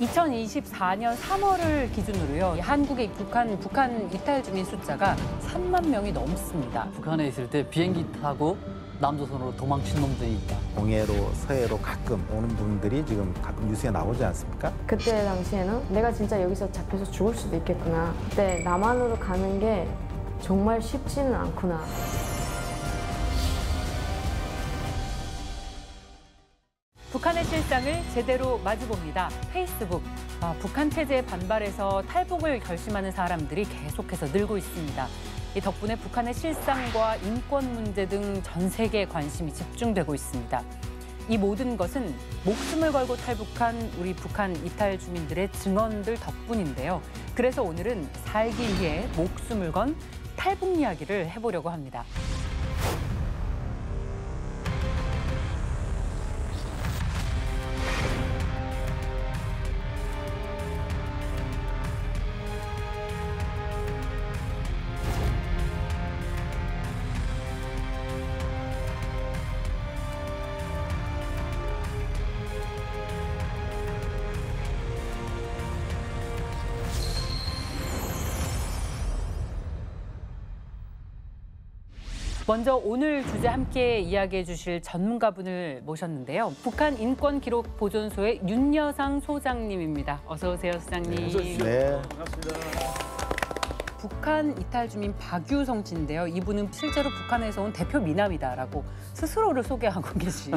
2024년 3월을 기준으로요. 한국에 입국한 북한 이탈 주민 숫자가 3만 명이 넘습니다. 북한에 있을 때 비행기 타고 남조선으로 도망친 놈들이 있다. 동해로 서해로 가끔 오는 분들이 지금 가끔 뉴스에 나오지 않습니까? 그때 당시에는 내가 진짜 여기서 잡혀서 죽을 수도 있겠구나. 그때 남한으로 가는 게 정말 쉽지는 않구나. 북한의 실상을 제대로 마주봅니다. 페이스북. 북한 체제에 반발해서 탈북을 결심하는 사람들이 계속해서 늘고 있습니다. 이 덕분에 북한의 실상과 인권 문제 등 전 세계에 관심이 집중되고 있습니다. 이 모든 것은 목숨을 걸고 탈북한 우리 북한 이탈 주민들의 증언들 덕분인데요. 그래서 오늘은 살기 위해 목숨을 건 탈북 이야기를 해보려고 합니다. 먼저 오늘 주제 함께 이야기해 주실 전문가분을 모셨는데요. 북한 인권기록보존소의 윤여상 소장님입니다. 어서 오세요, 소장님. 네. 반갑습니다. 북한 이탈 주민 박유성 씨인데요. 이분은 실제로 북한에서 온 대표 미남이다라고 스스로를 소개하고 계신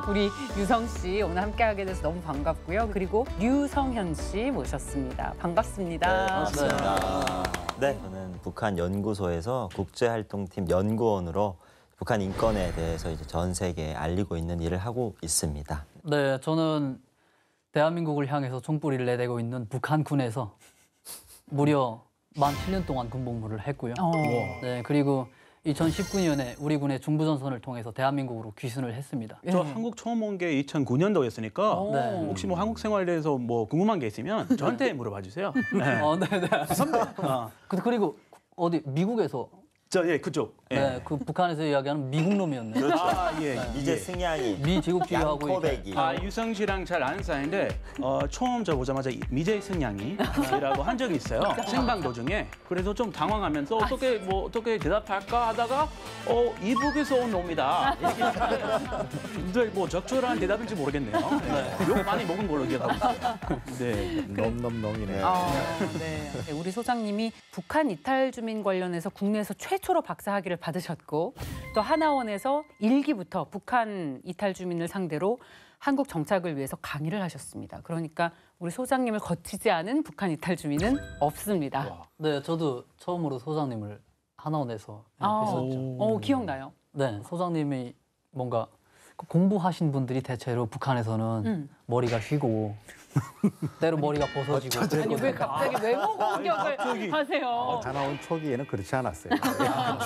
우리 유성 씨 오늘 함께하게 돼서 너무 반갑고요. 그리고 류성현 씨 모셨습니다. 반갑습니다. 네, 반갑습니다. 네, 저는 북한 연구소에서 국제활동팀 연구원으로 북한 인권에 대해서 이제 전 세계에 알리고 있는 일을 하고 있습니다. 네, 저는 대한민국을 향해서 총뿌리를 내대고 있는 북한군에서 무려 만 7년 동안 군복무를 했고요. 네, 그리고 2019년에 우리 군의 중부전선을 통해서 대한민국으로 귀순을 했습니다. 저 한국 처음 온 게 2009년도였으니까 네. 혹시 뭐 한국 생활에 대해서 뭐 궁금한 게 있으면 저한테 물어봐 주세요. 네. 네. 선배. 그리고 어디 미국에서 예, 그쪽. 예. 네, 그 북한에서 이야기하는 미국 놈이었네. 그렇죠. 예. 이제 예. 승향이 미 제국주의하고 양코백이. 유성 씨랑 잘 아는 사이인데 처음 저 보자마자 미제 승냥이라고 한 적이 있어요. 생방 도중에. 그래서 좀 당황하면서 어떻게 대답할까 하다가 이북에서 온 놈이다. 근데 뭐 적절한 대답인지 모르겠네요. 네. 욕 많이 먹은 걸로 기억하고 있어요. 네. 놈이네. 네. 우리 소장님이 북한 이탈 주민 관련해서 국내에서 최초로 박사학위를 받으셨고 또 하나원에서 1기부터 북한 이탈 주민을 상대로 한국 정착을 위해서 강의를 하셨습니다. 그러니까 우리 소장님을 거치지 않은 북한 이탈 주민은 없습니다. 네, 저도 처음으로 소장님을 하나원에서 뵀었죠. 기억나요? 네, 소장님이 뭔가 공부하신 분들이 대체로 북한에서는 머리가 휘고 때로 머리가 벗어지고. 아니 왜 갑자기 외모 공격을 하세요? 하나온 초기에는 그렇지 않았어요.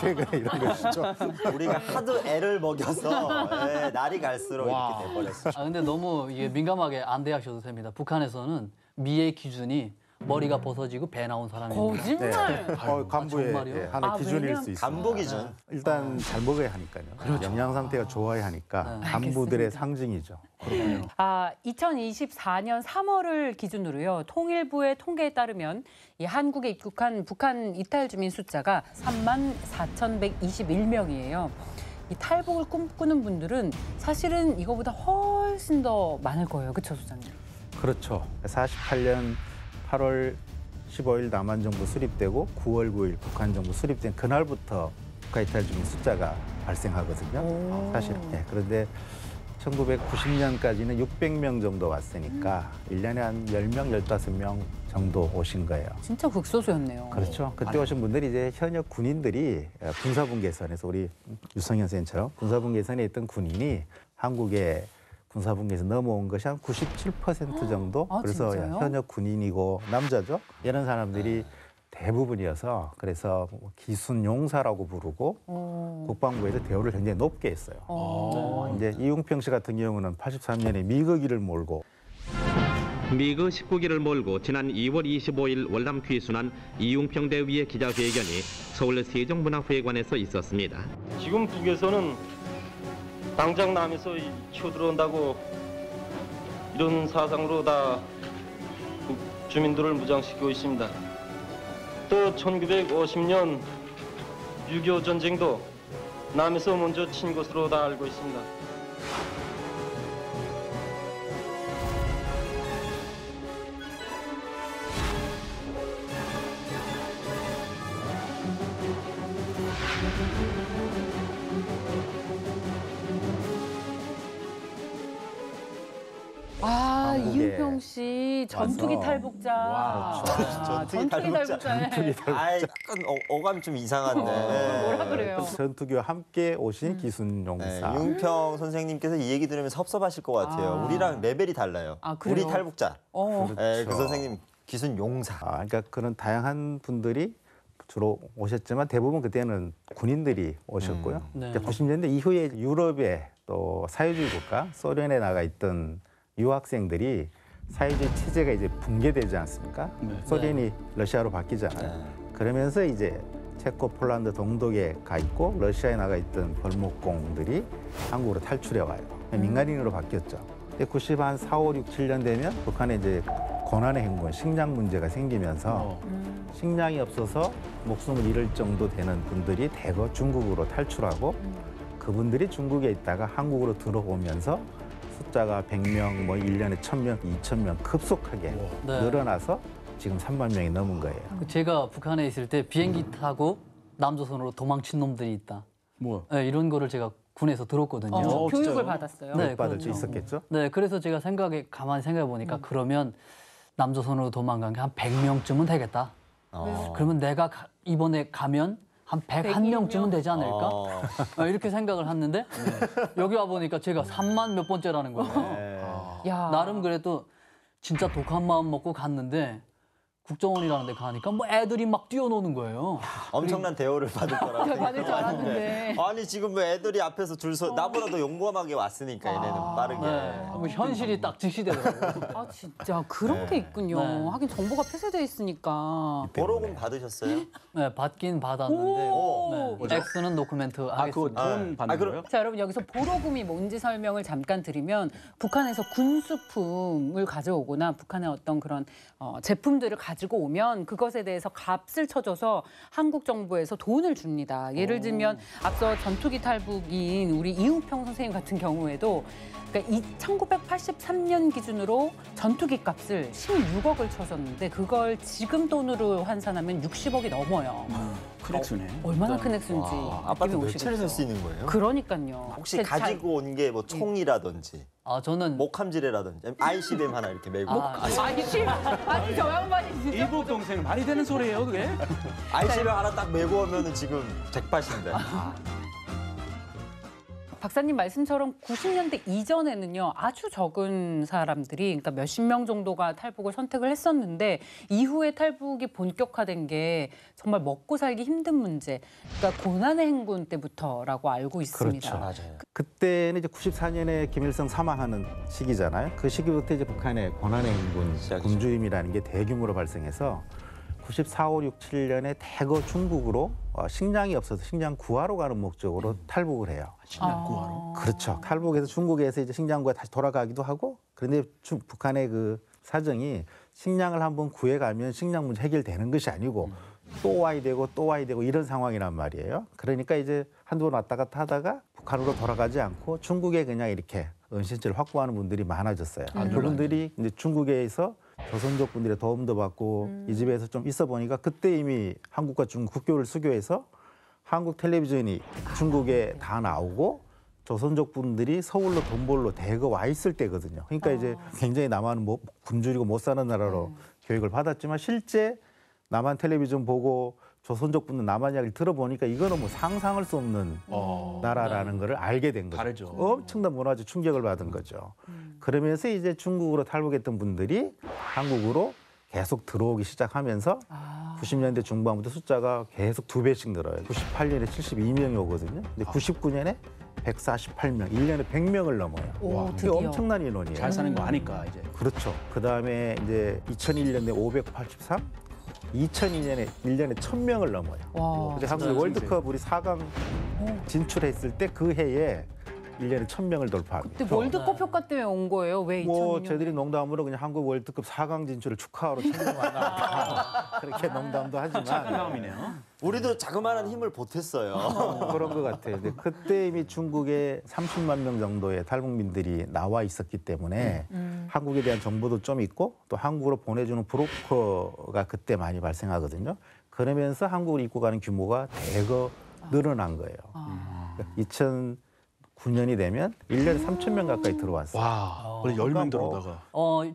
최근에 이런 것이죠. 우리가 하도 애를 먹여서 날이 갈수록 이렇게 돼버렸어요. 근데 너무 이게 민감하게 안 대하셔도 됩니다. 북한에서는 미의 기준이 머리가 벗어지고 배 나온 사람입니다. 거짓말. 간부의 정말요? 하나의 기준일 수 있습니다. 간부 기준. 일단 잘 먹어야 하니까요. 영양 상태가 좋아야 하니까 간부들의 상징이죠. 2024년 3월을 기준으로요. 통일부의 통계에 따르면 이 한국에 입국한 북한 이탈 주민 숫자가 34,121명이에요. 이 탈북을 꿈꾸는 분들은 사실은 이거보다 훨씬 더 많을 거예요. 그렇죠, 소장님? 그렇죠. 48년 8월 15일 남한 정부 수립되고 9월 9일 북한 정부 수립된 그날부터 북한 이탈 주민 숫자가 발생하거든요. 사실은. 네. 그런데 1990년까지는 600명 정도 왔으니까 1년에 한 10명, 15명 정도 오신 거예요. 진짜 극소수였네요. 그렇죠. 그때 오신 분들이 이제 현역 군인들이 군사분 계선에서 우리 유성현 선생님처럼 군사분 계선에 있던 군인이 한국에 군사분 계선 넘어온 것이 한 97% 정도. 그래서 진짜요? 현역 군인이고 남자죠. 이런 사람들이 대부분이어서 그래서 기순 용사라고 부르고 국방부에서 대우를 굉장히 높게 했어요. 이제 이웅평 씨 같은 경우는 83년에 미거기를 몰고 미그 19기를 몰고 지난 2월 25일 월남 귀순한 이웅평 대위의 기자회견이 서울 세종문화회관에서 있었습니다. 지금 북에서는 당장 남에서 쳐들어온다고 이런 사상으로 다 주민들을 무장시키고 있습니다. 또 1950년 6.25 전쟁도 남에서 먼저 친 것으로 다 알고 있습니다. 아, 한국에 이은평 씨 전투기 와서. 탈북자. 아, 전투기 탈북자. 탈북자에. 아, 약간 어감 좀 이상한데. 뭐라 그래요? 전투기와 함께 오신 기순용사. 네, 이웅평 선생님께서 이 얘기 들으면 섭섭하실 것 같아요. 아. 우리랑 레벨이 달라요. 아, 그래요? 우리 탈북자. 어. 네, 그 선생님 기순 용사. 그러니까 그런 다양한 분들이 주로 오셨지만 대부분 그때는 군인들이 오셨고요. 네. 이제 90년대 이후에 유럽에 또 사회주의 국가 소련에 나가 있던 유학생들이 사회주의 체제가 이제 붕괴되지 않습니까? 네. 소련이 러시아로 바뀌잖아요. 네. 그러면서 이제 체코, 폴란드 동독에 가 있고 러시아에 나가 있던 벌목공들이 한국으로 탈출해 와요. 민간인으로 바뀌었죠. 94, 5, 6, 7년 되면 북한에 이제 고난의 행군, 식량 문제가 생기면서 식량이 없어서 목숨을 잃을 정도 되는 분들이 대거 중국으로 탈출하고 그분들이 중국에 있다가 한국으로 들어오면서 숫자가 100명, 뭐 1년에 1000명, 2000명 급속하게 네. 늘어나서 지금 3만 명이 넘은 거예요. 제가 북한에 있을 때 비행기 타고 남조선으로 도망친 놈들이 있다. 뭐? 네, 이런 거를 제가 군에서 들었거든요. 교육을 진짜요? 받았어요. 네, 받을 수 그렇죠. 있었겠죠? 네, 그래서 제가 가만히 생각해 보니까 그러면 남조선으로 도망간 게 한 100명쯤은 되겠다. 그러면 내가 이번에 가면 한 101명쯤은 되지 않을까? 이렇게 생각을 했는데 여기 와 보니까 제가 3만 몇 번째라는 거예요. 야. 나름 그래도 진짜 독한 마음 먹고 갔는데 국정원이라는 데 가니까 뭐 애들이 막 뛰어노는 거예요. 엄청난 대우를 받을 거라고 받을 줄 알았는데. 아니 지금 뭐 애들이 앞에서 줄 서 나보다도 용감하게 왔으니까 얘네는 빠르게. 네, 뭐 현실이 딱 직시되더라고요. 아, 진짜 그런 게 있군요. 네. 하긴 정보가 폐쇄돼 있으니까. 보로금 받으셨어요? 네, 받긴 받았는데 오. 네, X는 노코멘트 아, 그거 하겠습니다. 돈 받는 그럼- 거예요? 자, 여러분 여기서 보로금이 뭔지 설명을 잠깐 드리면 북한에서 군수품을 가져오거나 북한의 어떤 그런 제품들을 가지고 오면 그것에 대해서 값을 쳐줘서 한국 정부에서 돈을 줍니다. 예를 들면 앞서 전투기 탈북인 우리 이웅평 선생님 같은 경우에도 그러니까 1983년 기준으로 전투기 값을 16억을 쳐줬는데 그걸 지금 돈으로 환산하면 60억이 넘어요. 큰 액수네. 얼마나 큰 액수인지 아파트 느낌이 몇 채를 살 오시겠죠. 수 있는 거예요? 그러니까요. 혹시 제 잘- 가지고 온 게 뭐 총이라든지 저는 목함지레라든지 ICBM 하나 이렇게 메고 아니 저 양반이 진짜 이북 동생 말이 되는 소리예요, 그게? ICBM 하나 딱 메고 오면은 지금 잭팟인데. 박사님 말씀처럼 90년대 이전에는요 아주 적은 사람들이 그러니까 몇십 명 정도가 탈북을 선택을 했었는데 이후에 탈북이 본격화된 게 정말 먹고 살기 힘든 문제 그러니까 고난의 행군 때부터라고 알고 있습니다. 그렇죠. 그때는 이제 94년에 김일성 사망하는 시기잖아요. 그 시기부터 이제 북한의 고난의 행군, 시작이죠. 굶주림이라는 게 대규모로 발생해서 94, 5, 6, 7년에 대거 중국으로 식량이 없어서 식량 구하러 가는 목적으로 탈북을 해요. 식량 구하러. 그렇죠. 탈북해서 중국에서 이제 식량 구해 다시 돌아가기도 하고 그런데 북한의 그 사정이 식량을 한번 구해가면 식량 문제 해결되는 것이 아니고 또 와야 되고 또 와야 되고 이런 상황이란 말이에요. 그러니까 이제 한두 번 왔다 갔다 하다가 북한으로 돌아가지 않고 중국에 그냥 이렇게 은신처를 확보하는 분들이 많아졌어요. 그분들이 이제 중국에서 조선족 분들의 도움도 받고 이 집에서 좀 있어 보니까 그때 이미 한국과 중국 국교를 수교해서 한국 텔레비전이 중국에 다 나오고 조선족 분들이 서울로 돈 벌러 대거 와 있을 때거든요. 그러니까 이제 굉장히 남한은 굶주리고 못 사는 나라로 교육을 받았지만 실제 남한 텔레비전 보고 조선족 분들 남한 이야기를 들어보니까 이거는 뭐 상상할 수 없는 나라라는 거를 알게 된 거죠. 다르죠. 엄청난 문화적 충격을 받은 거죠. 그러면서 이제 중국으로 탈북했던 분들이 한국으로 계속 들어오기 시작하면서 90년대 중반부터 숫자가 계속 2배씩 늘어요. 98년에 72명이 오거든요. 근데 99년에 148명, 1년에 100명을 넘어요. 오, 이게 드디어. 엄청난 인원이에요. 잘 사는 거 아니까 이제. 그렇죠. 그다음에 이제 2001년에 583, 2002년에 1년에 1000명을 넘어요. 와, 근데 한국이 월드컵 우리 4강 진출했을 때 그 해에 1년에 1,000명을 돌파합니다. 그때 월드컵 효과 때문에 온 거예요? 왜 2006년? 뭐 저희들이 농담으로 그냥 한국 월드컵 4강 진출을 축하하러 1,000명 만나 그렇게 농담도 착한 하지만 마음이네요. 우리도 자그마한 힘을 보탰어요. 그런 것 같아요. 근데 그때 이미 중국에 30만 명 정도의 탈북민들이 나와 있었기 때문에 한국에 대한 정보도 좀 있고 또 한국으로 보내주는 브로커가 그때 많이 발생하거든요. 그러면서 한국으로 입국하는 규모가 대거 늘어난 거예요. 2009년이 되면 1년에 3,000명 가까이 들어왔어요. 와, 원래 10명 들어오다가.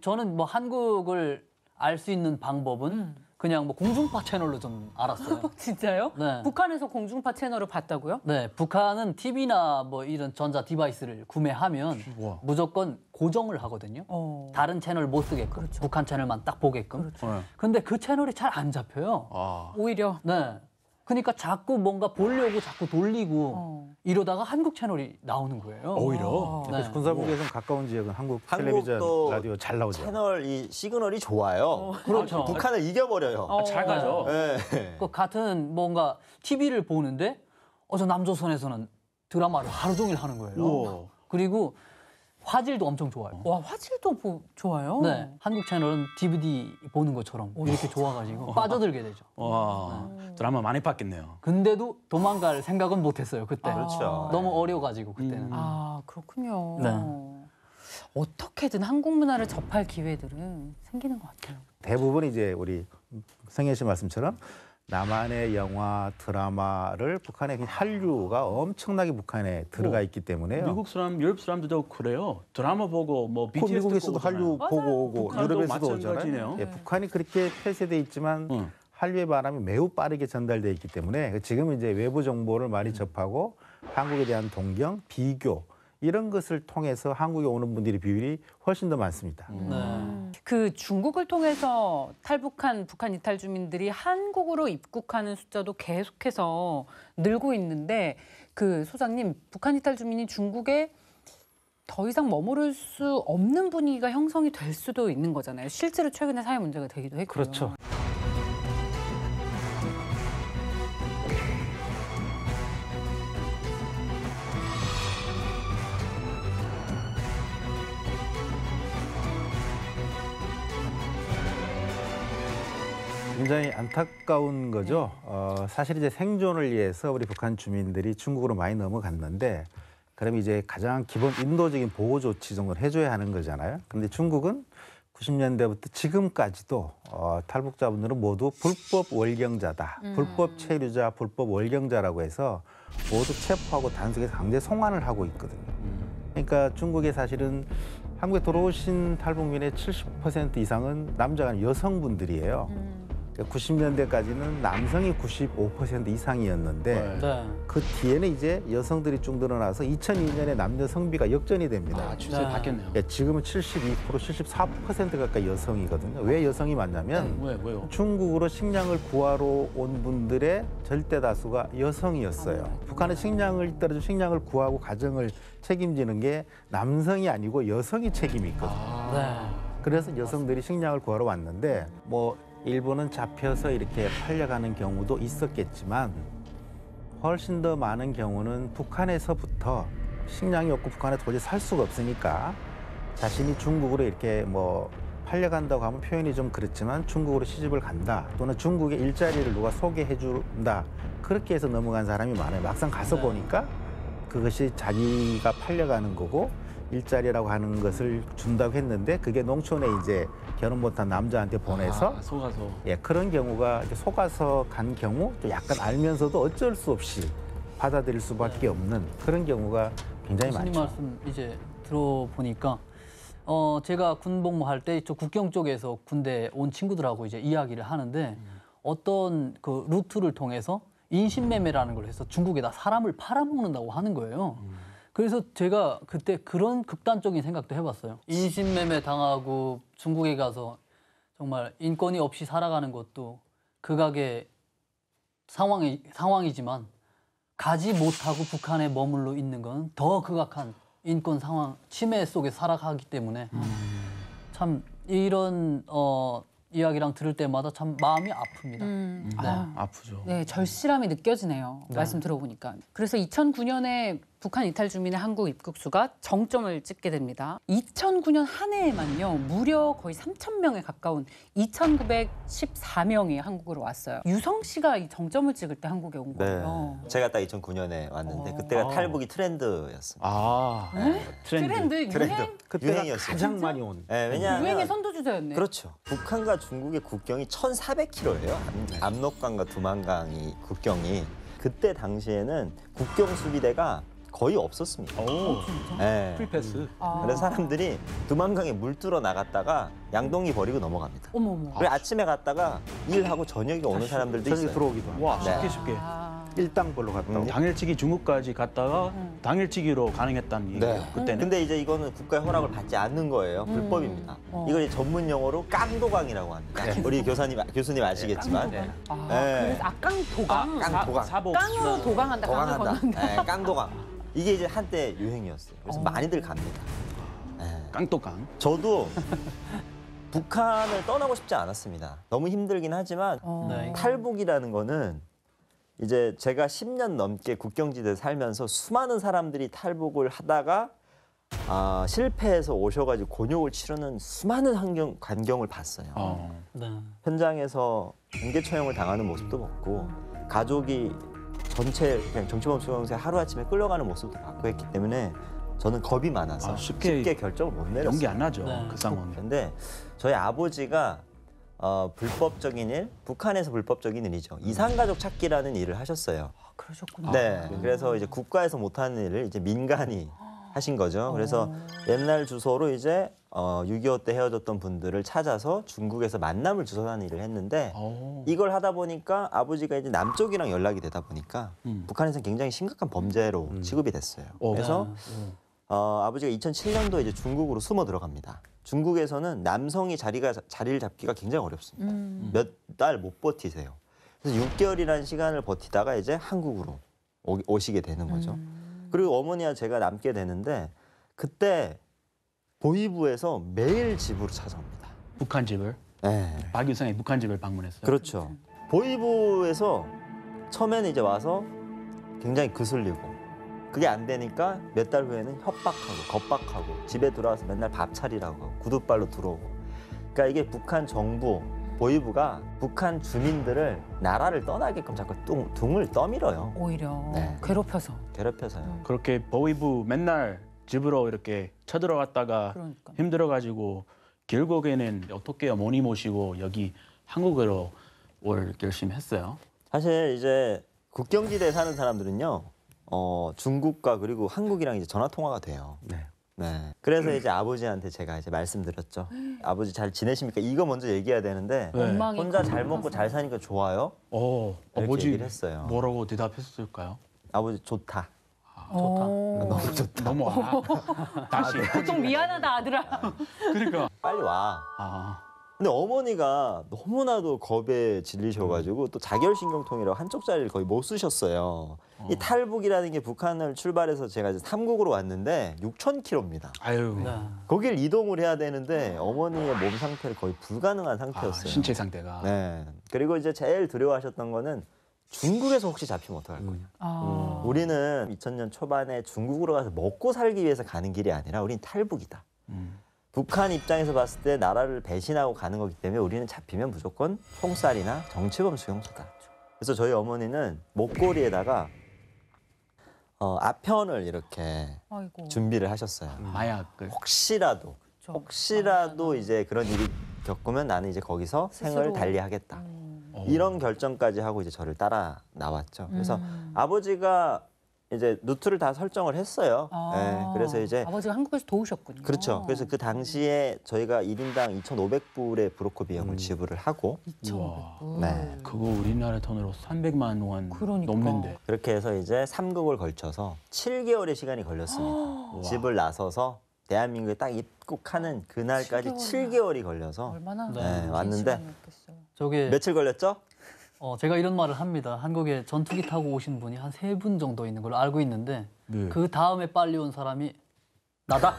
저는 뭐 한국을 알 수 있는 방법은 그냥 뭐 공중파 채널로 좀 알았어요. 진짜요? 네. 북한에서 공중파 채널을 봤다고요? 네, 북한은 TV나 뭐 이런 전자 디바이스를 구매하면 우와. 무조건 고정을 하거든요. 다른 채널 못 쓰게끔, 북한 채널만 딱 보게끔. 네. 근데 그 채널이 잘 안 잡혀요. 아, 오히려. 네. 그러니까 자꾸 뭔가 보려고 자꾸 돌리고 이러다가 한국 채널이 나오는 거예요. 오히려. 네. 그래서 군사국에서는 가까운 지역은 한국 텔레비전, 한국도 라디오 잘 나오죠. 채널 이 시그널이 좋아요. 그렇죠. 북한을 이겨버려요. 잘 가죠. 네. 그 같은 뭔가 TV를 보는데 저 남조선에서는 드라마를 하루 종일 하는 거예요. 우와. 그리고 화질도 엄청 좋아요. 와, 화질도 좋아요? 네, 한국 채널은 DVD 보는 것처럼 이렇게 좋아가지고 빠져들게 되죠. 와, 드라마 많이 봤겠네요. 근데도 도망갈 생각은 못했어요 그때. 그렇죠. 너무 어려가지고 그때는. 아, 그렇군요. 네. 어떻게든 한국 문화를 접할 기회들은 생기는 것 같아요. 대부분 이제 우리 성현 씨 말씀처럼 남한의 영화, 드라마를 북한의 한류가 엄청나게 북한에 들어가 있기 때문에요. 미국 사람, 유럽 사람들도 그래요. 드라마 보고 뭐 그 BTS 미국에서도 한류 보고 오고 북한도 유럽에서도 마찬가지네요. 오잖아요. 예, 북한이 그렇게 폐쇄돼 있지만 한류의 바람이 매우 빠르게 전달돼 있기 때문에 지금 이제 외부 정보를 많이 접하고 한국에 대한 동경, 비교 이런 것을 통해서 한국에 오는 분들의 비율이 훨씬 더 많습니다. 그 중국을 통해서 탈북한 북한 이탈 주민들이 한국으로 입국하는 숫자도 계속해서 늘고 있는데 그 소장님, 북한 이탈 주민이 중국에 더 이상 머무를 수 없는 분위기가 형성이 될 수도 있는 거잖아요. 실제로 최근에 사회 문제가 되기도 했고요. 그렇죠. 굉장히 안타까운 거죠. 사실 이제 생존을 위해서 우리 북한 주민들이 중국으로 많이 넘어갔는데 그럼 이제 가장 기본 인도적인 보호 조치 정도는 해줘야 하는 거잖아요. 그런데 중국은 90년대부터 지금까지도 탈북자분들은 모두 불법 월경자다. 불법 체류자, 불법 월경자라고 해서 모두 체포하고 단속해서 강제 송환을 하고 있거든요. 그러니까 중국에 사실은 한국에 들어오신 탈북민의 70% 이상은 남자가 아니라 여성분들이에요. 90년대까지는 남성이 95% 이상이었는데 네. 그 뒤에는 이제 여성들이 쭉 늘어나서 2002년에 남녀 성비가 역전이 됩니다. 아, 추세 네. 바뀌었네요. 예, 지금은 72%, 74% 가까이 여성이거든요. 왜 여성이 많냐면 왜요? 중국으로 식량을 구하러 온 분들의 절대 다수가 여성이었어요. 북한은 식량을 떨어져 식량을 구하고 가정을 책임지는 게 남성이 아니고 여성이 책임이 있거든요. 네. 그래서 여성들이 식량을 구하러 왔는데 뭐 일부는 잡혀서 이렇게 팔려가는 경우도 있었겠지만 훨씬 더 많은 경우는 북한에서부터 식량이 없고 북한에 도저히 살 수가 없으니까 자신이 중국으로 이렇게 뭐 팔려간다고 하면 표현이 좀 그렇지만 중국으로 시집을 간다 또는 중국의 일자리를 누가 소개해 준다 그렇게 해서 넘어간 사람이 많아요. 막상 가서 보니까 그것이 자기가 팔려가는 거고 일자리라고 하는 것을 준다고 했는데 그게 농촌에 이제 결혼 못한 남자한테 보내서 속아서. 예, 그런 경우가 이제 속아서 간 경우 또 약간 알면서도 어쩔 수 없이 받아들일 수밖에 없는 그런 경우가 굉장히 교수님 많죠. 말씀 이제 들어보니까 제가 군복무할 때 이쪽 국경 쪽에서 군대 온 친구들하고 이제 이야기를 하는데 어떤 그 루트를 통해서 인신매매라는 걸 해서 중국에다 사람을 팔아먹는다고 하는 거예요. 그래서 제가 그때 그런 극단적인 생각도 해봤어요. 인신매매 당하고 중국에 가서 정말 인권이 없이 살아가는 것도 극악의 상황이지만 가지 못하고 북한에 머물러 있는 건 더 극악한 인권 상황, 침해 속에 살아가기 때문에 참 이런 이야기랑 들을 때마다 참 마음이 아픕니다. 네. 아프죠. 네, 절실함이 느껴지네요. 말씀 들어보니까. 그래서 2009년에 북한 이탈 주민의 한국 입국 수가 정점을 찍게 됩니다. 2009년 한 해에만요. 무려 거의 3,000명에 가까운 2,914명이 한국으로 왔어요. 유성 씨가 이 정점을 찍을 때 한국에 온 거예요. 제가 딱 2009년에 왔는데 그때가 탈북이 트렌드였습니다. 아, 트렌드, 유행? 그때가 유행이었어요. 가장 많이 온. 네, 왜냐하면 유행의 선두주자였네. 그렇죠. 북한과 중국의 국경이 1,400km예요. 압록강과 두만강이 국경이. 그때 당시에는 국경 수비대가 거의 없었습니다. 오, 네. 프리패스. 그래서 사람들이 두만강에 물 뚫어 나갔다가 양동이 버리고 넘어갑니다. 어머머. 그리고 아침에 갔다가 일하고 저녁에 오는 사람들도 저녁에 있어요. 들어오기도 하고. 와, 네. 쉽게. 일당벌로 갔다 오고. 당일치기 중국까지 갔다가 당일치기로 가능했다는 얘기예요. 네. 그때는. 근데 이제 이거는 국가의 허락을 받지 않는 거예요. 불법입니다. 이걸 이제 전문 용어로 깡도강이라고 합니다. 우리 교수님 아시겠지만. 네. 그래서 깡도강. 깡도강. 사복. 깡으로 도강한다. 강을 도강한다. 건넌다. 네, 깡도강. 이게 이제 한때 유행이었어요. 그래서 많이들 갑니다. 네. 깡도강. 저도 북한을 떠나고 싶지 않았습니다. 너무 힘들긴 하지만 네. 탈북이라는 거는 이제 제가 10년 넘게 국경지대에 살면서 수많은 사람들이 탈북을 하다가 실패해서 오셔가지고 곤욕을 치르는 수많은 광경을 봤어요. 네. 현장에서 강제 처형을 당하는 모습도 봤고 가족이 전체 그냥 정치범 수용소에 하루아침에 끌려가는 모습도 봤고 했기 때문에 저는 겁이 많아서 쉽게 결정을 못 내렸어요. 연기 안 나죠. 네. 그 상황에. 그런데 저희 아버지가 불법적인 일, 북한에서 불법적인 일이죠. 이산가족 찾기라는 일을 하셨어요. 그러셨구나. 네, 그래서 이제 국가에서 못하는 일을 이제 민간이 하신 거죠. 그래서 옛날 주소로 이제 6.25 때 헤어졌던 분들을 찾아서 중국에서 만남을 주선하는 일을 했는데 이걸 하다 보니까 아버지가 이제 남쪽이랑 연락이 되다 보니까 북한에서는 굉장히 심각한 범죄로 취급이 됐어요. 그래서 아버지가 2007년도에 이제 중국으로 숨어 들어갑니다. 중국에서는 남성이 자리를 잡기가 굉장히 어렵습니다. 몇 달 못 버티세요. 그래서 6개월이라는 시간을 버티다가 이제 한국으로 오시게 되는 거죠. 그리고 어머니와 제가 남게 되는데 그때 보이부에서 매일 집으로 찾아옵니다. 북한 집을. 네. 박유성의 북한 집을 방문했어요. 그렇죠. 보이부에서 처음에는 이제 와서 굉장히 그슬리고 그게 안 되니까 몇 달 후에는 협박하고 겁박하고 집에 들어와서 맨날 밥 차리라고 하고 구둣발로 들어오고. 그러니까 이게 북한 정부 보이부가 북한 주민들을 나라를 떠나게끔 자꾸 둥을 떠밀어요. 오히려 네. 괴롭혀서요. 그렇게 보위부 맨날 집으로 이렇게 쳐들어갔다가 그러니까. 힘들어가지고 결국에는 어떻게 어머니 모시고 여기 한국으로 올 결심했어요. 사실 이제 국경지대에 사는 사람들은요, 중국과 그리고 한국이랑 이제 전화 통화가 돼요. 네. 그래서 이제 아버지한테 제가 이제 말씀드렸죠. 아버지 잘 지내십니까? 이거 먼저 얘기해야 되는데 원망이 혼자 잘 먹고 잘 사니까 좋아요. 이렇게 아버지 얘기를 했어요. 뭐라고 대답했을까요? 아버지 좋다. 너무 좋다. 너무 다시. 보통 미안하다 아들아. 그러니까. 빨리 와. 근데 어머니가 너무나도 겁에 질리셔가지고 또 자결신경통이라고 한쪽 자리를 거의 못 쓰셨어요. 이 탈북이라는 게 북한을 출발해서 제가 이제 삼국으로 왔는데 6,000km입니다. 아유. 거길 이동을 해야 되는데 어머니의 몸 상태를 거의 불가능한 상태였어요. 신체 상태가. 네. 그리고 이제 제일 두려워하셨던 거는 중국에서 혹시 잡히면 어떡할 거냐. 우리는 2000년 초반에 중국으로 가서 먹고 살기 위해서 가는 길이 아니라 우린 탈북이다. 북한 입장에서 봤을 때 나라를 배신하고 가는 거기 때문에 우리는 잡히면 무조건 총살이나 정치범 수용소다. 그래서 저희 어머니는 목걸이에다가 아편을 이렇게 아이고. 준비를 하셨어요. 마약을. 혹시라도 이제 그런 일이 겪으면 나는 이제 거기서 생을 달리하겠다. 이런 결정까지 하고 이제 저를 따라 나왔죠. 그래서 아버지가 이제 루트를 다 설정을 했어요. 네, 그래서 이제 아버지가 한국에서 도우셨군요. 그렇죠. 그래서 그 당시에 저희가 1인당 2,500불의 브로커 비용을 지불을 하고 2,500불. 네. 그거 우리나라 돈으로 300만 원 그러니까. 넘는데. 그렇게 해서 이제 3국을 걸쳐서 7개월의 시간이 걸렸습니다. 집을 나서서 대한민국에 딱 입국하는 그날까지 7개월이 걸려서 얼마나 왔는데 저게 며칠 걸렸죠? 제가 이런 말을 합니다. 한국에 전투기 타고 오신 분이 한 3분 정도 있는 걸로 알고 있는데 그 다음에 빨리 온 사람이 나다.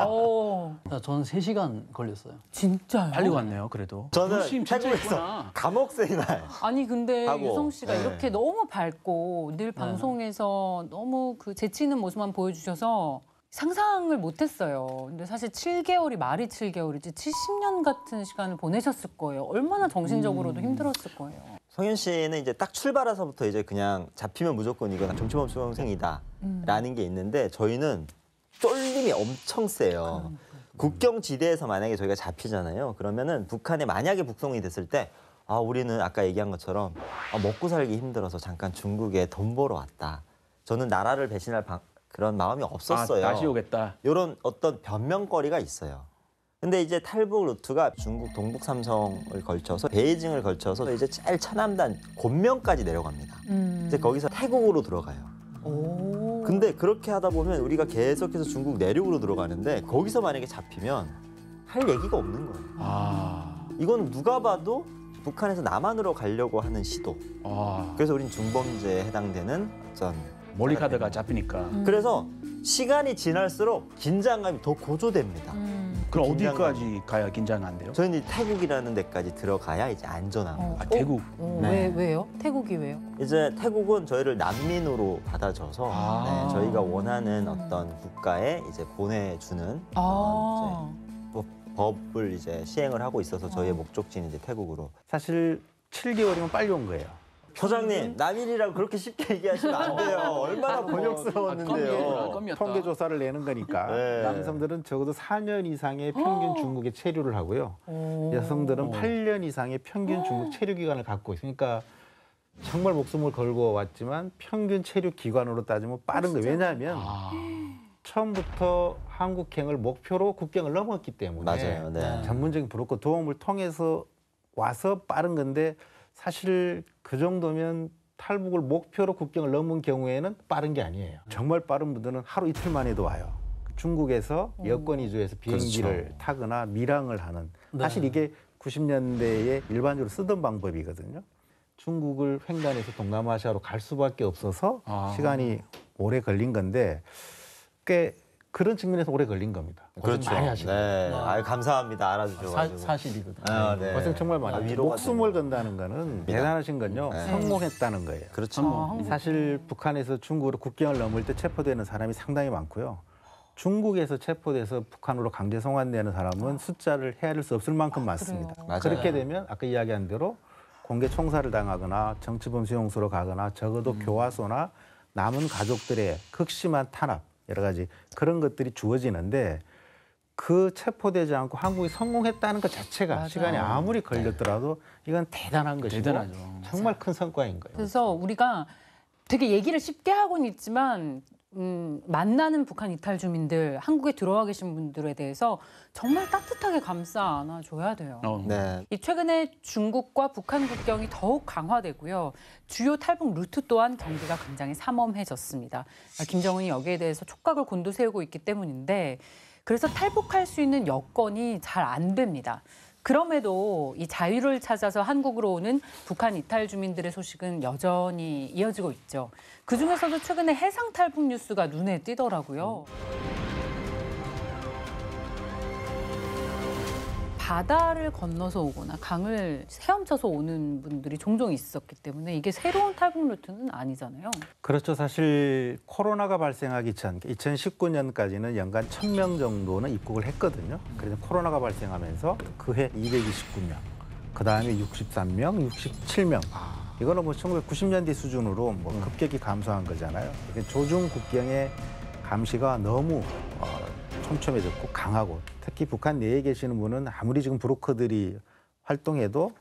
오, 저는 3시간 걸렸어요. 진짜요? 빨리 왔네요, 그래도. 저는 열심히 진짜 태국에서 했구나. 감옥 세날 아니 근데 하고, 유성 씨가 네. 이렇게 너무 밝고 늘 방송에서 너무 그 재치 있는 모습만 보여주셔서 상상을 못했어요. 근데 사실 7개월이 말이 7개월이지 70년 같은 시간을 보내셨을 거예요. 얼마나 정신적으로도 힘들었을 거예요. 성현 씨는 이제 딱 출발해서부터 이제 그냥 잡히면 무조건 이건 정치범 수용생이다라는 게 있는데 저희는 쫄림이 엄청 세요. 국경지대에서 만약에 저희가 잡히잖아요. 그러면은 북한에 만약에 북송이 됐을 때 우리는 아까 얘기한 것처럼 먹고 살기 힘들어서 잠깐 중국에 돈 벌어 왔다. 저는 나라를 배신할 그런 마음이 없었어요. 다시 오겠다. 이런 어떤 변명거리가 있어요. 근데 이제 탈북 루트가 중국 동북 삼성을 걸쳐서 베이징을 걸쳐서 이제 제일 차남단 곤명까지 내려갑니다. 이제 거기서 태국으로 들어가요. 근데 그렇게 하다 보면 우리가 계속해서 중국 내륙으로 들어가는데 거기서 만약에 잡히면 할 얘기가 없는 거예요. 이건 누가 봐도 북한에서 남한으로 가려고 하는 시도. 그래서 우린 중범죄에 해당되는 어떤 몰리카드가 잡히니까. 그래서 시간이 지날수록 긴장감이 더 고조됩니다. 그럼 긴장감. 어디까지 가야 긴장 안 돼요? 저희는 이제 태국이라는 데까지 들어가야 이제 안전한 거예요. 태국. 네. 왜요? 태국이 왜요? 이제 태국은 저희를 난민으로 받아줘서 네, 저희가 원하는 어떤 국가에 이제 보내주는 이제 법을 이제 시행을 하고 있어서 저희의 목적지는 이제 태국으로. 사실 7개월이면 빨리 온 거예요. 소장님, 남일이라고 그렇게 쉽게 얘기하시면 안 돼요. 얼마나 곤욕스러웠는데요. 껌이었다. 통계 조사를 내는 거니까 네. 남성들은 적어도 4년 이상의 평균 중국에 체류를 하고요. 여성들은 8년 이상의 평균 중국 체류 기간을 갖고 있으니까 정말 목숨을 걸고 왔지만 평균 체류 기간으로 따지면 빠른 거예요. 왜냐하면 처음부터 한국행을 목표로 국경을 넘었기 때문에 맞아요. 네. 전문적인 브로커 도움을 통해서 와서 빠른 건데 사실 그 정도면 탈북을 목표로 국경을 넘은 경우에는 빠른 게 아니에요. 정말 빠른 분들은 하루 이틀 만에도 와요. 여권에서 여권 위주에서 비행기를 그렇죠. 타거나 밀항을 하는. 사실 이게 90년대에 일반적으로 쓰던 방법이거든요. 중국을 횡단해서 동남아시아로 갈 수밖에 없어서 시간이 오래 걸린 건데 꽤 그런 측면에서 오래 걸린 겁니다. 고생 그렇죠. 많이 하시고. 네. 아유, 감사합니다. 알아주셔가지고. 사실이거든요. 네. 고생 정말 많이 하시고. 위로가 목숨을 되네요. 건다는 거는 대단하신 건요. 네. 성공했다는 거예요. 그렇죠. 사실 북한에서 중국으로 국경을 넘을 때 체포되는 사람이 상당히 많고요. 중국에서 체포돼서 북한으로 강제 송환되는 사람은 숫자를 헤아릴 수 없을 만큼 많습니다. 맞아요. 그렇게 되면 아까 이야기한 대로 공개 총살을 당하거나 정치범 수용소로 가거나 적어도 교화소나 남은 가족들의 극심한 탄압 여러 가지 그런 것들이 주어지는데 그 체포되지 않고 한국이 성공했다는 것 자체가 시간이 아무리 걸렸더라도 이건 대단한 것이고 대단하죠. 정말 큰 성과인 거예요. 그래서 우리가 되게 얘기를 쉽게 하고는 있지만 만나는 북한 이탈 주민들, 한국에 들어와 계신 분들에 대해서 정말 따뜻하게 감싸 안아줘야 돼요. 네. 이 최근에 중국과 북한 국경이 더욱 강화되고요. 주요 탈북 루트 또한 경기가 굉장히 삼엄해졌습니다. 김정은이 여기에 대해서 촉각을 곤두세우고 있기 때문인데 그래서 탈북할 수 있는 여건이 잘 안 됩니다. 그럼에도 이 자유를 찾아서 한국으로 오는 북한 이탈 주민들의 소식은 여전히 이어지고 있죠. 그중에서도 최근에 해상 탈북 뉴스가 눈에 띄더라고요. 바다를 건너서 오거나 강을 헤엄쳐서 오는 분들이 종종 있었기 때문에 이게 새로운 탈북 루트는 아니잖아요. 그렇죠. 사실 코로나가 발생하기 전 2019년까지는 연간 1,000명 정도는 입국을 했거든요. 그래서 코로나가 발생하면서 그해 229명, 그다음에 63명, 67명. 이거는 뭐 1990년대 수준으로 뭐 급격히 감소한 거잖아요. 조중 국경의 감시가 너무 촘촘해졌고 강하고 특히 북한 내에 계시는 분은 아무리 지금 브로커들이 활동해도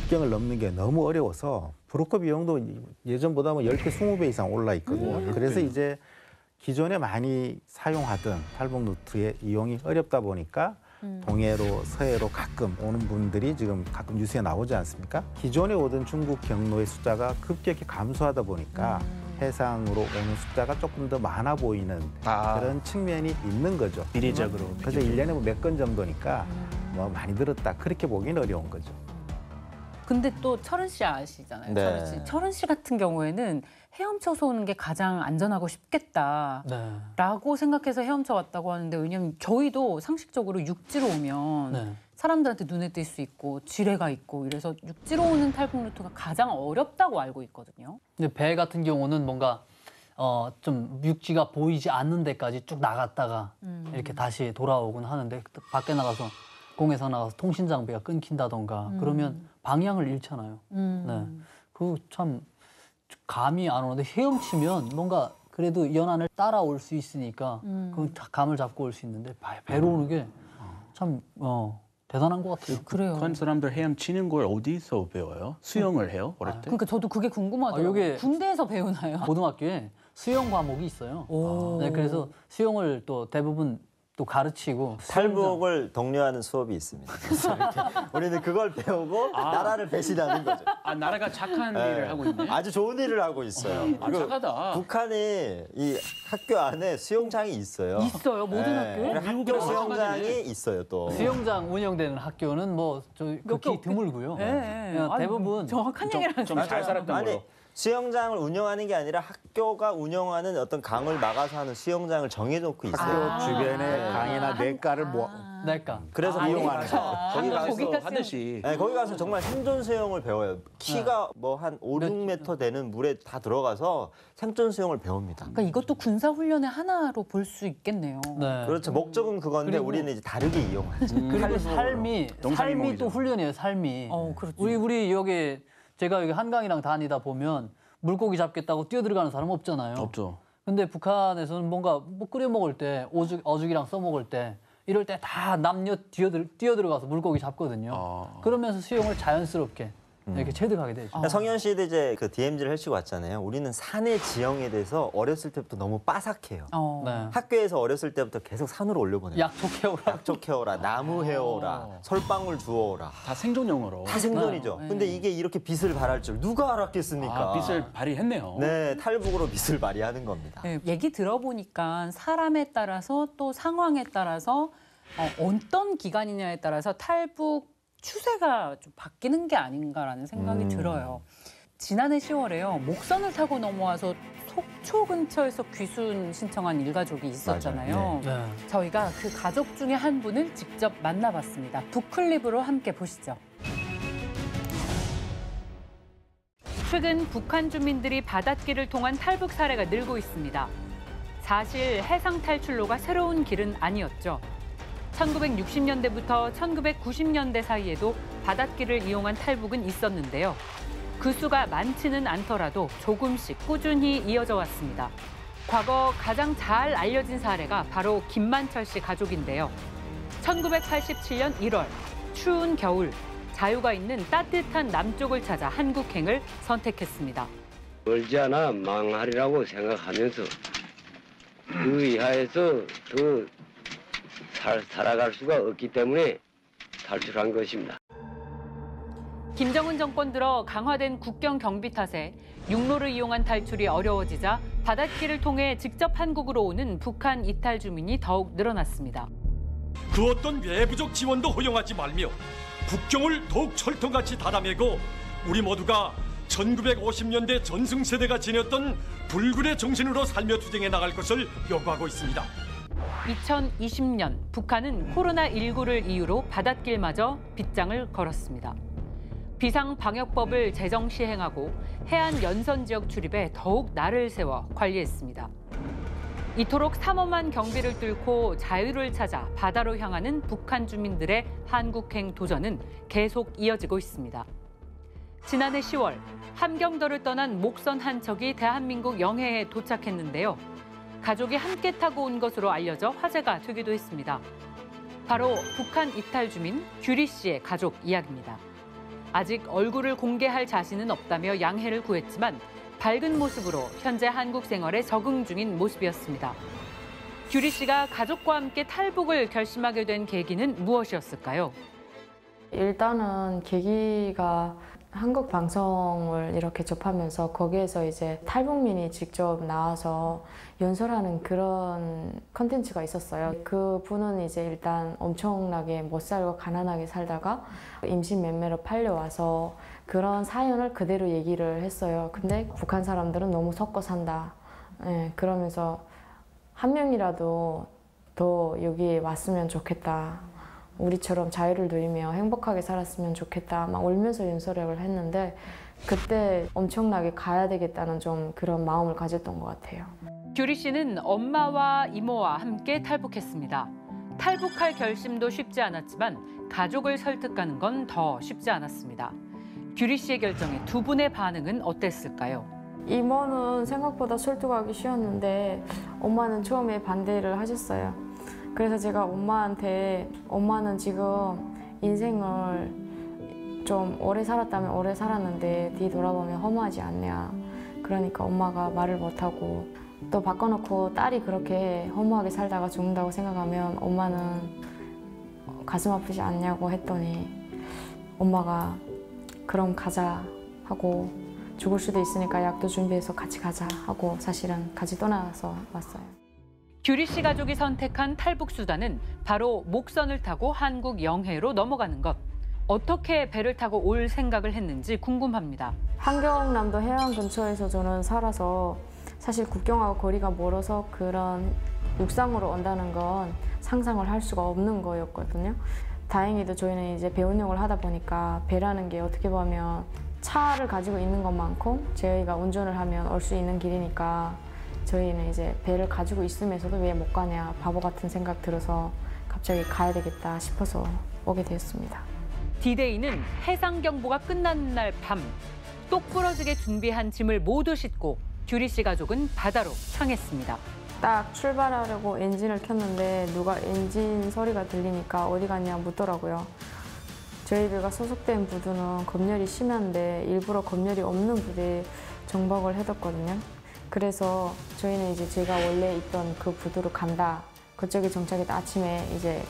국경을 넘는 게 너무 어려워서 브로커 비용도 예전보다 뭐 10배, 20배 이상 올라 있거든요. 그래서 이제 기존에 많이 사용하던 탈북 루트의 이용이 어렵다 보니까 동해로 서해로 가끔 오는 분들이 지금 가끔 뉴스에 나오지 않습니까? 기존에 오던 중국 경로의 숫자가 급격히 감소하다 보니까 해상으로 오는 숫자가 조금 더 많아 보이는 그런 측면이 있는 거죠. 비례적으로. 그래서 1년에 몇 건 정도니까 뭐 많이 늘었다 그렇게 보기는 어려운 거죠. 근데 또 철은 씨 아시잖아요. 네. 철은 씨 같은 경우에는 헤엄쳐서 오는 게 가장 안전하고 쉽겠다라고 생각해서 헤엄쳐 왔다고 하는데 왜냐면 저희도 상식적으로 육지로 오면 사람들한테 눈에 띌 수 있고 지뢰가 있고 이래서 육지로 오는 탈북 루트가 가장 어렵다고 알고 있거든요. 근데 배 같은 경우는 뭔가 좀 육지가 보이지 않는 데까지 쭉 나갔다가 이렇게 다시 돌아오곤 하는데 밖에 나가서 공에서 나가서 통신 장비가 끊긴다던가 그러면 방향을 잃잖아요. 네, 그 참 감이 안 오는데 헤엄치면 뭔가 그래도 연안을 따라올 수 있으니까 그 감을 잡고 올 수 있는데 배로 오는 게 참 대단한 것 같아요. 그래요. 북한 사람들 헤엄치는 걸 어디서 배워요? 수영을 해요? 어릴 때? 그러니까 저도 그게 궁금하더라고요. 요게 군대에서 배우나요? 고등학교에 수영 과목이 있어요. 네, 그래서 수영을 또 대부분 또 가르치고 탈북을 독려하는 수업이 있습니다. 그래서 이렇게 우리는 그걸 배우고 나라를 배신하는 거죠. 아, 나라가 착한 네. 일을 하고 있네. 아주 좋은 일을 하고 있어요. 아, 그리고 착하다. 북한이 이 학교 안에 수영장이 있어요. 있어요, 모든 학교에? 학교 미국이랑 수영장이 마찬가지네. 있어요 또. 수영장 운영되는 학교는 뭐 극히 드물고요. 그냥 대부분 정확한 얘기를 하죠. 좀 잘 살았던 아니 걸로. 수영장을 운영하는 게 아니라 학교가 운영하는 어떤 강을 막아서 하는 수영장을 정해놓고 있어요. 학교 주변에 강이나 냇가를 내과. 그래서 거기 가서 거기 가서 거기가 하듯이. 네, 거기 가서 정말 생존 수영을 배워요. 키가 뭐 한 5, 6m 되는 물에 다 들어가서 생존 수영을 배웁니다. 그러니까 이것도 군사 훈련의 하나로 볼 수 있겠네요. 네. 그렇죠. 목적은 그건데 그리고- 우리는 이제 다르게 이용하죠. 그리고 삶이 영상인몽이죠. 또 훈련이에요. 삶이. 그렇죠. 우리 여기 제가 여기 한강이랑 다니다 보면 물고기 잡겠다고 뛰어들어가는 사람 없잖아요. 없죠. 근데 북한에서는 뭔가 뭐 끓여 먹을 때 어죽이랑 써 먹을 때 이럴 때 다 남녀 뛰어들어가서 물고기 잡거든요. 그러면서 수영을 자연스럽게 이렇게 체득하게 되죠. 성현 씨도 이제 그 DMZ를 펼치고 왔잖아요. 우리는 산의 지형에 대해서 어렸을 때부터 너무 빠삭해요. 네. 학교에서 어렸을 때부터 계속 산으로 올려보내요. 약초 캐오라. 약초 캐오라, 나무 해오라, 솔방울 주워오라. 다 생존용어로. 다 생존이죠. 네. 근데 이게 이렇게 빛을 발할 줄 누가 알았겠습니까? 아, 빛을 발휘했네요. 네, 탈북으로 빛을 발휘하는 겁니다. 네, 얘기 들어보니까 사람에 따라서 또 상황에 따라서 어떤 기간이냐에 따라서 탈북 추세가 좀 바뀌는 게 아닌가라는 생각이 들어요. 지난해 10월에요. 목선을 타고 넘어와서 속초 근처에서 귀순 신청한 일가족이 있었잖아요. 네. 저희가 그 가족 중에 한 분을 직접 만나봤습니다. 북클립으로 함께 보시죠. 최근 북한 주민들이 바닷길을 통한 탈북 사례가 늘고 있습니다. 사실 해상 탈출로가 새로운 길은 아니었죠. 1960년대부터 1990년대 사이에도 바닷길을 이용한 탈북은 있었는데요. 그 수가 많지는 않더라도 조금씩 꾸준히 이어져 왔습니다. 과거 가장 잘 알려진 사례가 바로 김만철 씨 가족인데요. 1987년 1월, 추운 겨울, 자유가 있는 따뜻한 남쪽을 찾아 한국행을 선택했습니다. 멀지 않아 망하리라고 생각하면서 그 이하에서 더 살아갈 수가 없기 때문에 탈출한 것입니다. 김정은 정권 들어 강화된 국경 경비 탓에 육로를 이용한 탈출이 어려워지자 바닷길을 통해 직접 한국으로 오는 북한 이탈 주민이 더욱 늘어났습니다. 그 어떤 외부적 지원도 허용하지 말며 국경을 더욱 철통같이 닫아매고 우리 모두가 1950년대 전승세대가 지녔던 불굴의 정신으로 살며 투쟁해 나갈 것을 요구하고 있습니다. 2020년 북한은 코로나19를 이유로 바닷길마저 빗장을 걸었습니다. 비상방역법을 제정 시행하고 해안 연선 지역 출입에 더욱 날을 세워 관리했습니다. 이토록 삼엄한 경비를 뚫고 자유를 찾아 바다로 향하는 북한 주민들의 한국행 도전은 계속 이어지고 있습니다. 지난해 10월 함경도를 떠난 목선 한 척이 대한민국 영해에 도착했는데요. 가족이 함께 타고 온 것으로 알려져 화제가 되기도 했습니다. 바로 북한 이탈 주민 규리 씨의 가족 이야기입니다. 아직 얼굴을 공개할 자신은 없다며 양해를 구했지만 밝은 모습으로 현재 한국 생활에 적응 중인 모습이었습니다. 규리 씨가 가족과 함께 탈북을 결심하게 된 계기는 무엇이었을까요? 일단은 계기가 한국 방송을 이렇게 접하면서 거기에서 이제 탈북민이 직접 나와서 연설하는 그런 컨텐츠가 있었어요. 그분은 이제 일단 엄청나게 못 살고 가난하게 살다가 임신매매로 팔려와서 그런 사연을 그대로 얘기를 했어요. 근데 북한 사람들은 너무 섞어 산다. 네, 그러면서 한 명이라도 더 여기에 왔으면 좋겠다. 우리처럼 자유를 누리며 행복하게 살았으면 좋겠다. 막 울면서 연설을 했는데 그때 엄청나게 가야 되겠다는 좀 그런 마음을 가졌던 것 같아요. 규리 씨는 엄마와 이모와 함께 탈북했습니다. 탈북할 결심도 쉽지 않았지만 가족을 설득하는 건 더 쉽지 않았습니다. 규리 씨의 결정에 두 분의 반응은 어땠을까요? 이모는 생각보다 설득하기 쉬웠는데 엄마는 처음에 반대를 하셨어요. 그래서 제가 엄마한테 엄마는 지금 인생을 좀 오래 살았다면 오래 살았는데 뒤돌아보면 허무하지 않냐. 그러니까 엄마가 말을 못하고 또 바꿔놓고 딸이 그렇게 허무하게 살다가 죽는다고 생각하면 엄마는 가슴 아프지 않냐고 했더니 엄마가 그럼 가자 하고 죽을 수도 있으니까 약도 준비해서 같이 가자 하고 사실은 같이 떠나서 왔어요. 규리 씨 가족이 선택한 탈북 수단은 바로 목선을 타고 한국 영해로 넘어가는 것. 어떻게 배를 타고 올 생각을 했는지 궁금합니다. 한경남도 해안 근처에서 저는 살아서 사실 국경하고 거리가 멀어서 그런 육상으로 온다는 건 상상을 할 수가 없는 거였거든요. 다행히도 저희는 이제 배 운영을 하다 보니까 배라는 게 어떻게 보면 차를 가지고 있는 것만큼 저희가 운전을 하면 올 수 있는 길이니까 저희는 이제 배를 가지고 있으면서도 왜 못 가냐 바보 같은 생각 들어서 갑자기 가야 되겠다 싶어서 오게 되었습니다. D-Day는 해상경보가 끝난 날 밤 똑부러지게 준비한 짐을 모두 싣고 규리 씨 가족은 바다로 향했습니다. 딱 출발하려고 엔진을 켰는데 누가 엔진 소리가 들리니까 어디 갔냐 묻더라고요. 저희 배가 소속된 부두는 검열이 심한데 일부러 검열이 없는 부대에 정박을 해뒀거든요. 그래서 저희는 이제 제가 원래 있던 그 부두로 간다. 그쪽에 정착했다. 아침에 이제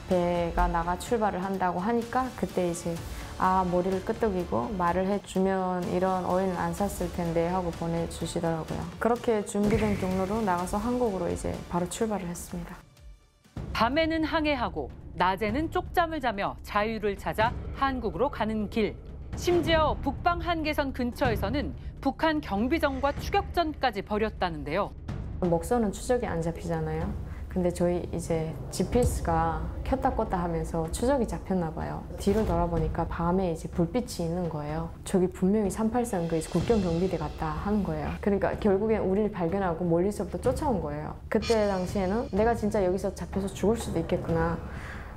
배가 나가 출발을 한다고 하니까 그때 이제 머리를 끄덕이고 말을 해주면 이런 오해는 안 샀을 텐데 하고 보내주시더라고요. 그렇게 준비된 경로로 나가서 한국으로 이제 바로 출발을 했습니다. 밤에는 항해하고 낮에는 쪽잠을 자며 자유를 찾아 한국으로 가는 길. 심지어 북방 한계선 근처에서는 북한 경비정과 추격전까지 벌였다는데요. 목선은 추적이 안 잡히잖아요. 근데 저희 이제 GPS가 켰다 껐다 하면서 추적이 잡혔나 봐요. 뒤를 돌아보니까 밤에 이제 불빛이 있는 거예요. 저기 분명히 383 그 국경 경비대 같다 하는 거예요. 그러니까 결국엔 우리를 발견하고 멀리서부터 쫓아온 거예요. 그때 당시에는 내가 진짜 여기서 잡혀서 죽을 수도 있겠구나.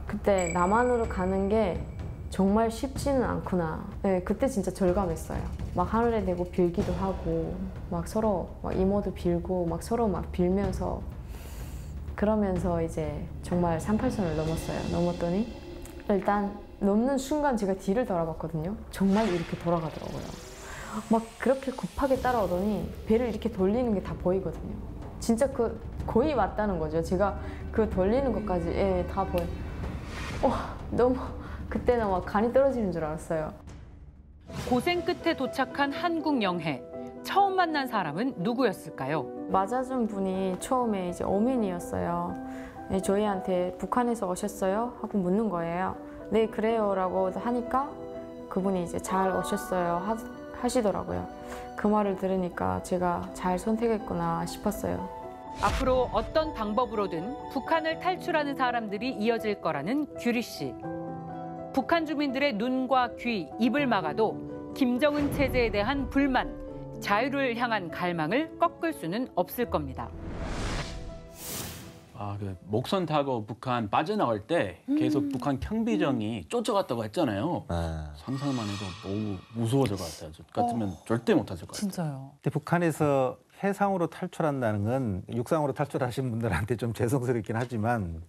그때 남한으로 가는 게 정말 쉽지는 않구나. 네, 그때 진짜 절감했어요. 막 하늘에 대고 빌기도 하고 막 서로 막 이모도 빌고 막 서로 막 빌면서 그러면서 이제 정말 38선을 넘었어요. 넘었더니 일단 넘는 순간 제가 뒤를 돌아봤거든요. 정말 이렇게 돌아가더라고요. 막 그렇게 급하게 따라오더니 배를 이렇게 돌리는 게 다 보이거든요. 진짜 거의 왔다는 거죠. 제가 그 돌리는 것까지 다 보여. 너무 그때는 막 간이 떨어지는 줄 알았어요. 고생 끝에 도착한 한국 영해. 처음 만난 사람은 누구였을까요? 맞아준 분이 처음에 이제 어민이었어요. 네, 저희한테 북한에서 오셨어요? 하고 묻는 거예요. 네, 그래요. 라고 하니까 그분이 이제 잘 오셨어요. 하시더라고요. 그 말을 들으니까 제가 잘 선택했구나 싶었어요. 앞으로 어떤 방법으로든 북한을 탈출하는 사람들이 이어질 거라는 규리 씨. 북한 주민들의 눈과 귀, 입을 막아도 김정은 체제에 대한 불만, 자유를 향한 갈망을 꺾을 수는 없을 겁니다. 그 목선 타고 북한 빠져나갈 때 계속 북한 경비정이 쫓아갔다고 했잖아요. 상상만 해도 너무 무서워질 것 같아요. 저 같으면 절대 못하실 것 같아요. 진짜요. 근데 북한에서 해상으로 탈출한다는 건 육상으로 탈출하신 분들한테 좀 죄송스럽긴 하지만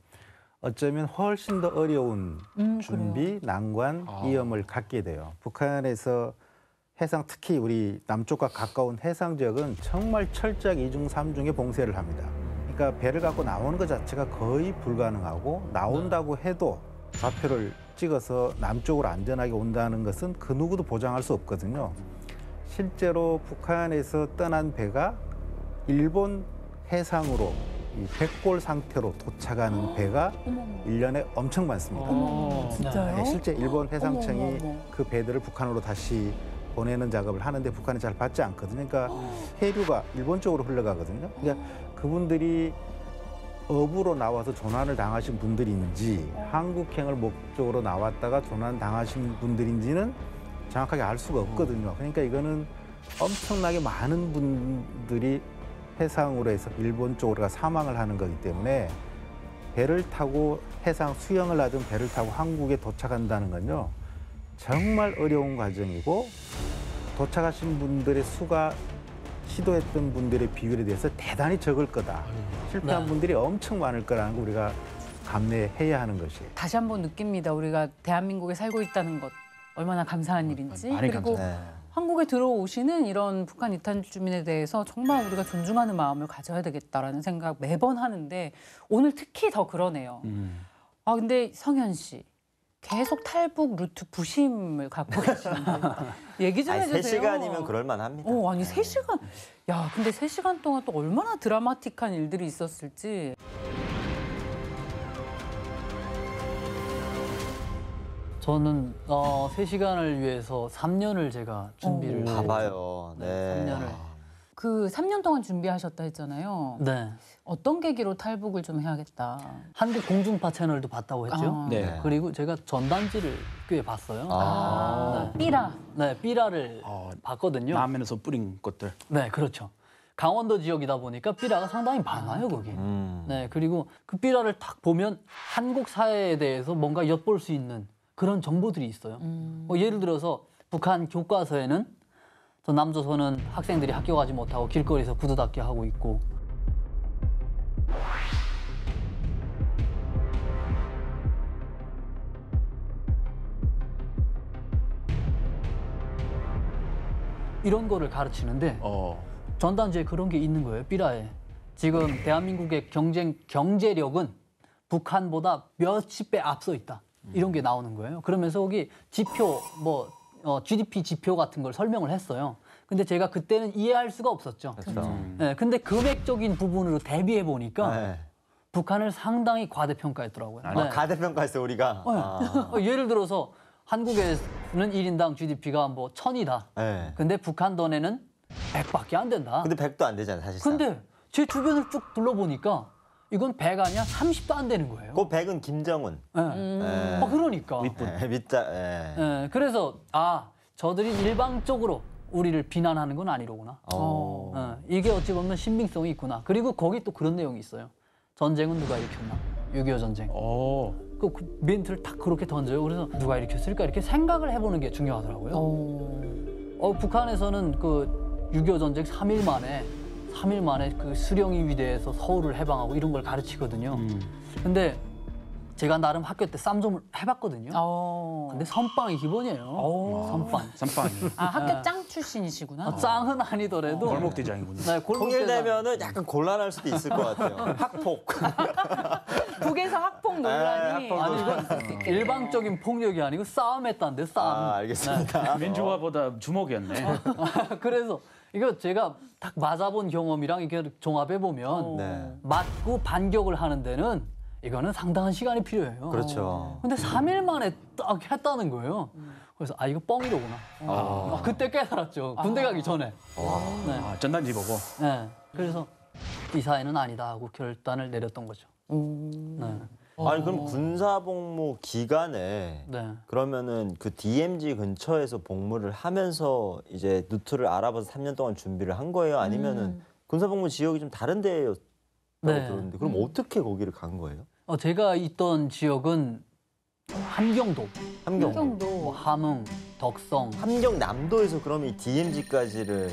어쩌면 훨씬 더 어려운 준비, 난관, 위험을 갖게 돼요. 북한에서 해상, 특히 우리 남쪽과 가까운 해상 지역은 정말 철저하게 2중, 3중에 봉쇄를 합니다. 그러니까 배를 갖고 나오는 것 자체가 거의 불가능하고 나온다고 해도 좌표를 찍어서 남쪽으로 안전하게 온다는 것은 그 누구도 보장할 수 없거든요. 실제로 북한에서 떠난 배가 일본 해상으로 이 백골 상태로 도착하는 배가 1년에 엄청 많습니다. 진짜요? 네, 실제 일본 해상청이 어머, 어머. 그 배들을 북한으로 다시 보내는 작업을 하는데 북한이 잘 받지 않거든요. 그러니까 해류가 일본 쪽으로 흘러가거든요. 그러니까 그분들이 업으로 나와서 조난을 당하신 분들인지 한국행을 목적으로 나왔다가 조난 당하신 분들인지는 정확하게 알 수가 없거든요. 그러니까 이거는 엄청나게 많은 분들이 해상으로 해서 일본 쪽으로 사망을 하는 거기 때문에 배를 타고 해상 수영을 하든 배를 타고 한국에 도착한다는 건요. 정말 어려운 과정이고 도착하신 분들의 수가 시도했던 분들의 비율에 대해서 대단히 적을 거다. 실패한 네. 분들이 엄청 많을 거라는 거 우리가 감내해야 하는 것이에요. 다시 한번 느낍니다. 우리가 대한민국에 살고 있다는 것 얼마나 감사한 일인지. 많이 그리고 한국에 들어오시는 이런 북한 이탈 주민에 대해서 정말 우리가 존중하는 마음을 가져야 되겠다라는 생각 매번 하는데 오늘 특히 더 그러네요. 아 근데 성현 씨 계속 탈북 루트 부심을 갖고 계시는데 얘기 좀 해주세요. 3시간이면 그럴 만합니다. 아니 3시간. 야 근데 3시간 동안 또 얼마나 드라마틱한 일들이 있었을지. 저는 3시간을 위해서 3년을 제가 준비를 봐봐요. 네. 3년을. 그 3년 동안 준비하셨다 했잖아요. 네. 어떤 계기로 탈북을 좀 해야겠다. 한국 공중파 채널도 봤다고 했죠. 아. 네. 그리고 제가 전단지를 꽤 봤어요. 네. 삐라. 네, 삐라를 봤거든요. 남면에서 뿌린 것들. 네, 그렇죠. 강원도 지역이다 보니까 삐라가 상당히 많아요, 거기. 네, 그리고 그 삐라를 딱 보면 한국 사회에 대해서 뭔가 엿볼 수 있는 그런 정보들이 있어요. 예를 들어서 북한 교과서에는 저 남조선은 학생들이 학교 가지 못하고 길거리에서 구두 닦기 하고 있고 이런 거를 가르치는데 전단지에 그런 게 있는 거예요, 삐라에. 지금 대한민국의 경제력은 북한보다 몇십 배 앞서 있다. 이런 게 나오는 거예요. 그러면서 거기 지표, GDP 지표 같은 걸 설명을 했어요. 근데 제가 그때는 이해할 수가 없었죠. 그렇죠. 네, 근데 금액적인 부분으로 대비해 보니까 네. 북한을 상당히 과대평가했더라고요. 네. 가대평가했어요, 우리가. 예를 들어서 한국에는 1인당 GDP가 뭐 1000이다. 네. 근데 북한 돈에는 100밖에 안 된다. 근데 100도 안 되잖아요, 사실상. 근데 제 주변을 쭉 둘러보니까 이건 100 아니야? 30도 안 되는 거예요. 그 100은 김정은. 네. 그러니까. 밑자. 네, 그래서 저들이 일방적으로 우리를 비난하는 건 아니로구나. 이게 어찌 보면 신빙성이 있구나. 그리고 거기 또 그런 내용이 있어요. 전쟁은 누가 일으켰나? 6.25 전쟁. 그 멘트를 딱 그렇게 던져요. 그래서 누가 일으켰을까? 이렇게 생각을 해보는 게 중요하더라고요. 북한에서는 그 6.25 전쟁 3일 만에 그 수령이 위대해서 서울을 해방하고 이런 걸 가르치거든요. 근데 제가 나름 학교 때 쌈 좀 해봤거든요. 근데 선빵이 기본이에요. 선빵. 학교 짱 출신이시구나. 짱은 아니더라도 골목 대장이군요. 네, 골목 대장. 통일되면은 약간 곤란할 수도 있을 것 같아요. 학폭. 북에서 학폭 논란이. 아니 이건 일방적인 폭력이 아니고 싸움했다는데 싸움. 알겠습니다. 민주화보다 주먹이었네. 그래서 이거 제가 딱 맞아본 경험이랑 이렇게 종합해 보면 맞고 반격을 하는 데는 이거는 상당한 시간이 필요해요. 그렇죠. 근데 3일 만에 딱 했다는 거예요. 그래서 이거 뻥이로구나. 그때 깨달았죠. 군대 가기 전에. 네. 전단지 보고. 네. 그래서 이 사회는 아니다 하고 결단을 내렸던 거죠. 네. 아니 그럼 군사복무 기간에 그러면은 그 DMZ 근처에서 복무를 하면서 이제 루트를 알아봐서 3년 동안 준비를 한 거예요? 아니면은 군사복무 지역이 좀 다른 데였다고 들었는데 그럼 어떻게 거기를 간 거예요? 제가 있던 지역은 함경도, 함경도. 함흥, 덕성. 함경남도에서 그러면 이 DMZ까지를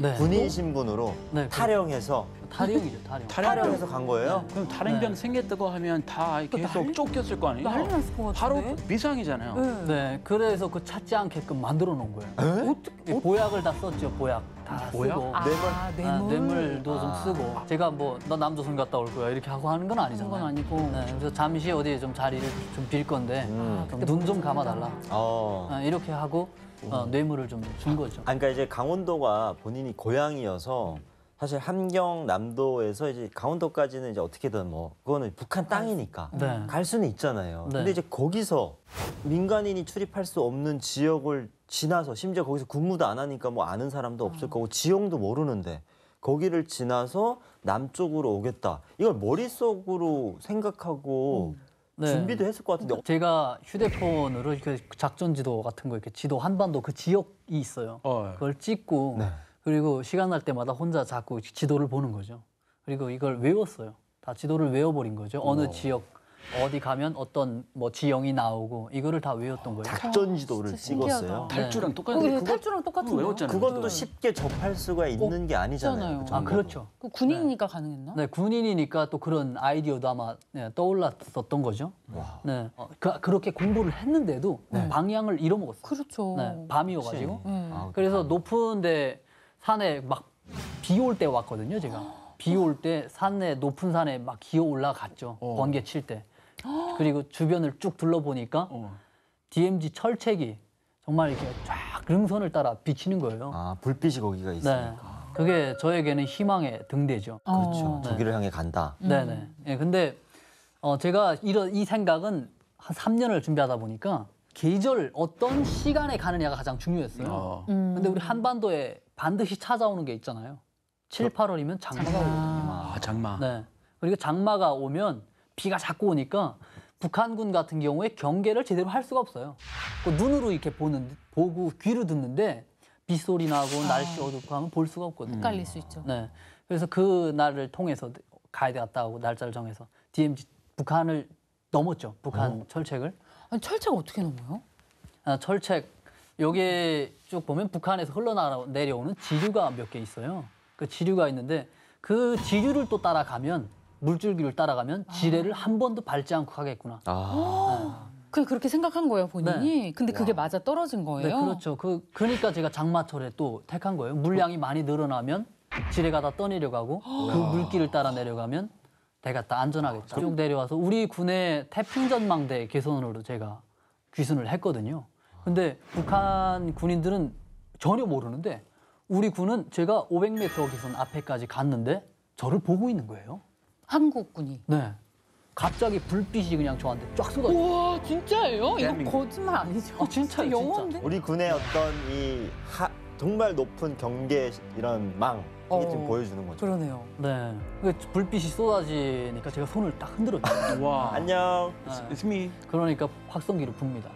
네. 군인 신분으로 네, 탈영해서 탈영이죠, 탈영. 탈영해서 간 거예요? 그럼 탈행병 생겼다고 하면 다 계속 쫓겼을 거 아니에요? 난리 났을 것 바로 같은데. 비상이잖아요. 네, 그래서 그 찾지 않게끔 만들어 놓은 거예요. 이 보약을 다 썼죠, 보약. 다 보약? 쓰고. 뇌물도 좀 쓰고. 제가 뭐 너 남조선 갔다 올 거야 이렇게 하고 하는 건 아니잖아요. 그건 아니고. 네, 그래서 잠시 어디에 좀 자리를 좀 빌 건데 눈 좀 감아달라. 이렇게 하고 뇌물을 좀 준 거죠. 그러니까 이제 강원도가 본인이 고향이어서 사실 함경남도에서 이제 강원도까지는 이제 어떻게든 뭐 그거는 북한 땅이니까 네. 갈 수는 있잖아요. 네. 근데 이제 거기서 민간인이 출입할 수 없는 지역을 지나서 심지어 거기서 근무도 안 하니까 뭐 아는 사람도 없을 거고 지형도 모르는데 거기를 지나서 남쪽으로 오겠다. 이걸 머릿속으로 생각하고 네. 준비도 했을 것 같은데 제가 휴대폰으로 이렇게 작전 지도 같은 거 이렇게 지도 한반도 그 지역이 있어요. 그걸 찍고 네. 그리고 시간 날 때마다 혼자 자꾸 지도를 보는 거죠. 그리고 이걸 외웠어요. 다 지도를 외워버린 거죠. 어느 지역 어디 가면 어떤 뭐 지형이 나오고 이거를 다 외웠던 거예요. 작전 지도를 찍었어요. 탈주랑 똑같은 탈주랑 똑같은 외웠잖아요. 그것도 쉽게 접할 수가 있는 게 아니잖아요. 그 정도도. 그렇죠. 그 군인이니까 가능했나? 네, 군인이니까 또 그런 아이디어도 아마 떠올랐었던 거죠. 네, 그렇게 공부를 했는데도 방향을 잃어먹었어요. 그렇죠. 네, 밤이어가지고. 아, 그래서 높은데 산에 막 비 올 때 왔거든요, 제가. 비 올 때 산에 높은 산에 막 기어 올라갔죠. 번개 칠 때. 그리고 주변을 쭉 둘러보니까 DMZ 철책이 정말 이렇게 쫙 능선을 따라 비치는 거예요. 아, 불빛이 거기가 네, 있으니까. 그게 저에게는 희망의 등대죠. 그렇죠. 저기를 향해 간다. 네네. 예, 근데 제가 이 생각은 한 3년을 준비하다 보니까 계절 어떤 시간에 가느냐가 가장 중요했어요. 근데 우리 한반도에 반드시 찾아오는 게 있잖아요. 7, 8월이면 장마가 오거든요. 장마. 네. 그리고 장마가 오면 비가 자꾸 오니까 북한군 같은 경우에 경계를 제대로 할 수가 없어요. 그 눈으로 이렇게 보고 귀로 듣는데 빗소리 나고 날씨 어둡고 하면 볼 수가 없거든요. 헷갈릴 수 있죠. 네. 그래서 그 날을 통해서 가야 되겠다고 날짜를 정해서 DMZ 북한을 넘었죠. 북한 철책을. 아니, 철책 어떻게 넘어요? 철책 여기에 쭉 보면 북한에서 흘러내려오는 지류가 몇 개 있어요. 그 지류가 있는데 그 지류를 또 따라가면 물줄기를 따라가면 지뢰를 한 번도 밟지 않고 가겠구나. 그렇게 생각한 거예요, 본인이? 근데 그게 맞아 떨어진 거예요? 네, 그렇죠. 그러니까 제가 장마철에 또 택한 거예요. 물량이 많이 늘어나면 지뢰가 다 떠내려가고 그 물길을 따라 내려가면 대가 다 안전하겠죠. 쭉 내려와서 우리 군의 태평전망대 개선으로 제가 귀순을 했거든요. 근데 북한 군인들은 전혀 모르는데 우리 군은 제가 500m 기선 앞에까지 갔는데 저를 보고 있는 거예요. 한국군이? 네. 갑자기 불빛이 그냥 저한테 쫙 쏟아져요. 우와, 진짜예요? 이거 대한민국. 거짓말 아니죠? 진짜요, 영화인데? 우리 군의 어떤 이 정말 높은 경계 이런 망 이게 지금 보여주는 거죠. 그러네요. 네. 그 불빛이 쏟아지니까 제가 손을 딱 흔들었죠. 와. 안녕. It's me. 그러니까 확성기를 붑니다.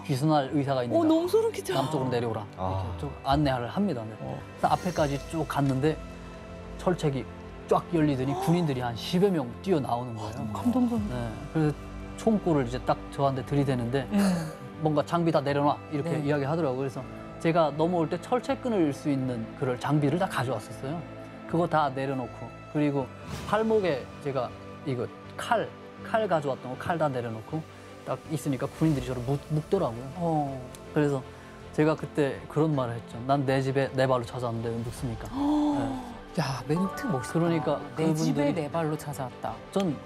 귀순할 의사가 있는가? 너무 소름 끼쳐. 남쪽으로 내려오라. 이렇게 쭉 안내를 합니다. 네. 그래서 앞에까지 쭉 갔는데 철책이 쫙 열리더니 군인들이 한 10여 명 뛰어나오는 거예요. 감동적이야. 네. 그래서 총구를 이제 딱 저한테 들이대는데 뭔가 장비 다 내려놔 이렇게 이야기하더라고요. 그래서 제가 넘어올 때 철책 끊을 수 있는 그럴 장비를 다 가져왔었어요. 그거 다 내려놓고 그리고 팔목에 제가 이거 칼 가져왔던 거 칼 다 내려놓고 딱 있으니까 군인들이 저를 묶더라고요. 그래서 제가 그때 그런 말을 했죠. 난 내 집에 내 발로 찾아왔는데 왜 묵습니까? 네. 야, 멘트 멋있다. 그러니까 내 집에 그분들이- 내 발로 찾아왔다. 전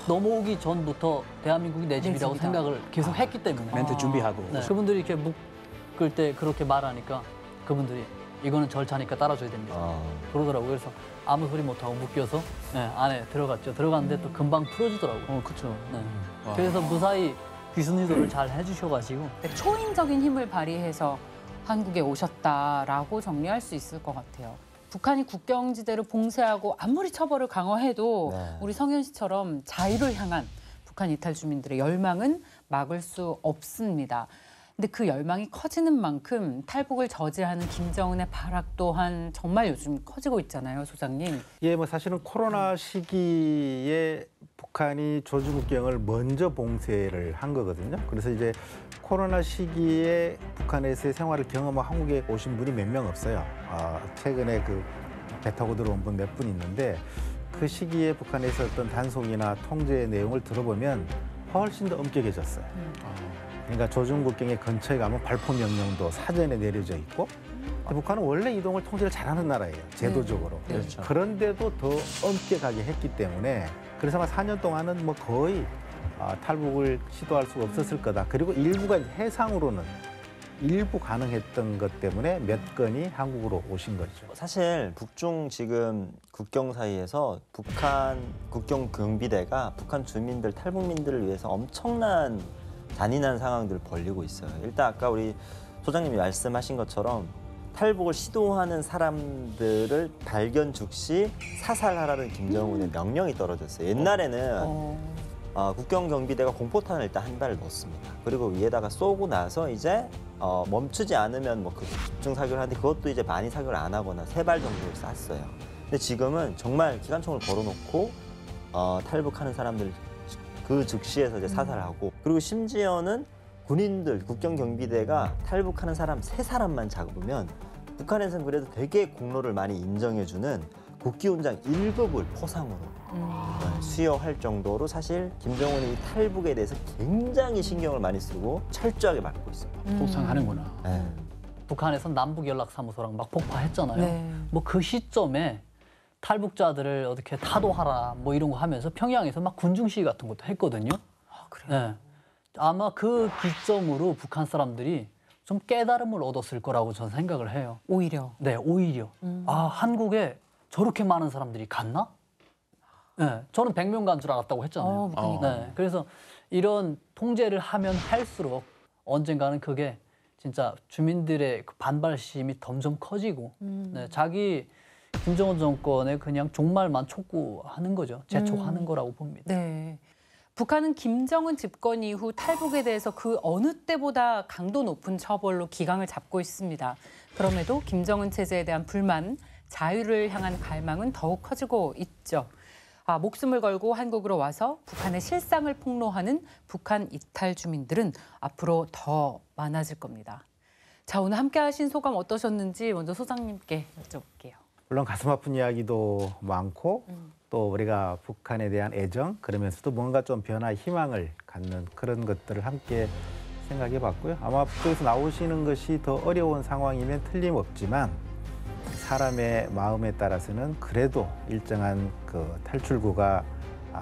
넘어오기 전부터 대한민국이 내 집이라고 집이다. 생각을 계속 했기 때문에 멘트 준비하고. 네. 그분들이 이렇게 묶을 때 그렇게 말하니까 그분들이 이거는 절차니까 따라줘야 됩니다. 그러더라고요. 그래서 아무 소리 못하고 묶여서 안에 들어갔죠. 들어갔는데 또 금방 풀어지더라고요. 그렇죠. 네. 그래서 무사히 귀순 유도를 잘 해주셔가지고 초인적인 힘을 발휘해서 한국에 오셨다라고 정리할 수 있을 것 같아요. 북한이 국경지대를 봉쇄하고 아무리 처벌을 강화해도 우리 성현 씨처럼 자유를 향한 북한 이탈 주민들의 열망은 막을 수 없습니다. 근데 그 열망이 커지는 만큼 탈북을 저지하는 김정은의 발악 또한 정말 요즘 커지고 있잖아요, 소장님. 예, 뭐 사실은 코로나 시기에 북한이 조중국경을 먼저 봉쇄를 한 거거든요. 그래서 이제 코로나 시기에 북한에서의 생활을 경험하고 한국에 오신 분이 몇 명 없어요. 최근에 그 배 타고 들어온 분 몇 분 있는데 그 시기에 북한에서 어떤 단속이나 통제의 내용을 들어보면 훨씬 더 엄격해졌어요. 그러니까 조중국경의 근처에 가면 발포 명령도 사전에 내려져 있고 북한은 원래 이동을 통제를 잘하는 나라예요. 제도적으로. 그렇죠. 그런데도 더 엄격하게 했기 때문에 그래서 아마 4년 동안은 뭐 거의 탈북을 시도할 수가 없었을 거다. 그리고 일부가 해상으로는 일부 가능했던 것 때문에 몇 건이 한국으로 오신 거죠. 사실 북중 지금 국경 사이에서 북한 국경 경비대가 북한 주민들, 탈북민들을 위해서 엄청난 잔인한 상황들을 벌이고 있어요. 일단 아까 우리 소장님이 말씀하신 것처럼 탈북을 시도하는 사람들을 발견 즉시 사살하라는 김정은의 명령이 떨어졌어요. 옛날에는 국경 경비대가 공포탄을 일단 한 발을 넣습니다. 그리고 위에다가 쏘고 나서 이제 멈추지 않으면 뭐 그 집중 사격을 하는데 그것도 이제 많이 사격을 안 하거나 3발 정도를 쐈어요. 근데 지금은 정말 기관총을 걸어놓고 탈북하는 사람들 그 즉시에서 이제 사살하고 그리고 심지어는 군인들 국경 경비대가 탈북하는 사람 3사람만 잡으면 북한에서는 그래도 되게 공로를 많이 인정해주는 국기훈장 1급을 포상으로 수여할 정도로 사실 김정은이 탈북에 대해서 굉장히 신경을 많이 쓰고 철저하게 막고 있습니다. 포상하는구나. 네. 북한에서 남북연락사무소랑 막 폭파했잖아요. 네. 뭐 그 시점에 탈북자들을 어떻게 타도하라 뭐 이런 거 하면서 평양에서 막 군중 시위 같은 것도 했거든요. 그래요? 네. 아마 그 기점으로 북한 사람들이 좀 깨달음을 얻었을 거라고 저는 생각을 해요. 오히려. 네, 오히려. 한국에 저렇게 많은 사람들이 갔나? 네, 저는 100명 간 줄 알았다고 했잖아요. 네, 그래서 이런 통제를 하면 할수록 언젠가는 그게 진짜 주민들의 그 반발심이 점점 커지고 네, 자기 김정은 정권에 그냥 종말만 촉구하는 거죠. 재촉하는 거라고 봅니다. 네. 북한은 김정은 집권 이후 탈북에 대해서 그 어느 때보다 강도 높은 처벌로 기강을 잡고 있습니다. 그럼에도 김정은 체제에 대한 불만, 자유를 향한 갈망은 더욱 커지고 있죠. 목숨을 걸고 한국으로 와서 북한의 실상을 폭로하는 북한 이탈 주민들은 앞으로 더 많아질 겁니다. 자, 오늘 함께 하신 소감 어떠셨는지 먼저 소장님께 여쭤볼게요. 물론 가슴 아픈 이야기도 많고 또 우리가 북한에 대한 애정 그러면서도 뭔가 좀 변화 희망을 갖는 그런 것들을 함께 생각해 봤고요. 아마 북쪽에서 나오시는 것이 더 어려운 상황이면 틀림없지만 사람의 마음에 따라서는 그래도 일정한 그 탈출구가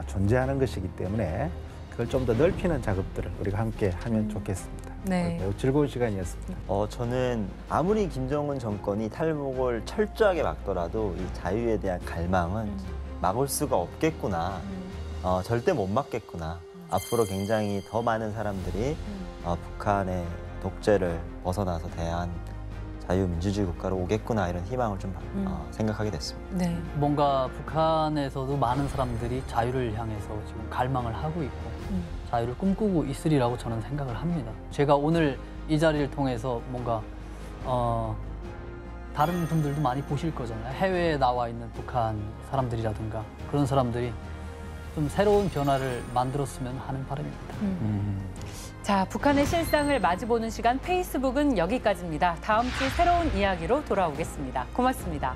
존재하는 것이기 때문에 그걸 좀 더 넓히는 작업들을 우리가 함께 하면 좋겠습니다. 네. 매우 즐거운 시간이었습니다. 저는 아무리 김정은 정권이 탈북을 철저하게 막더라도 이 자유에 대한 갈망은 막을 수가 없겠구나. 절대 못 막겠구나. 앞으로 굉장히 더 많은 사람들이 북한의 독재를 벗어나서 대한 자유민주주의 국가로 오겠구나 이런 희망을 좀 생각하게 됐습니다. 네. 뭔가 북한에서도 많은 사람들이 자유를 향해서 지금 갈망을 하고 있고 자유를 꿈꾸고 있으리라고 저는 생각을 합니다. 제가 오늘 이 자리를 통해서 뭔가 다른 분들도 많이 보실 거잖아요. 해외에 나와 있는 북한 사람들이라든가 그런 사람들이 좀 새로운 변화를 만들었으면 하는 바람입니다. 자, 북한의 실상을 마주보는 시간 페이스북은 여기까지입니다. 다음 주 새로운 이야기로 돌아오겠습니다. 고맙습니다.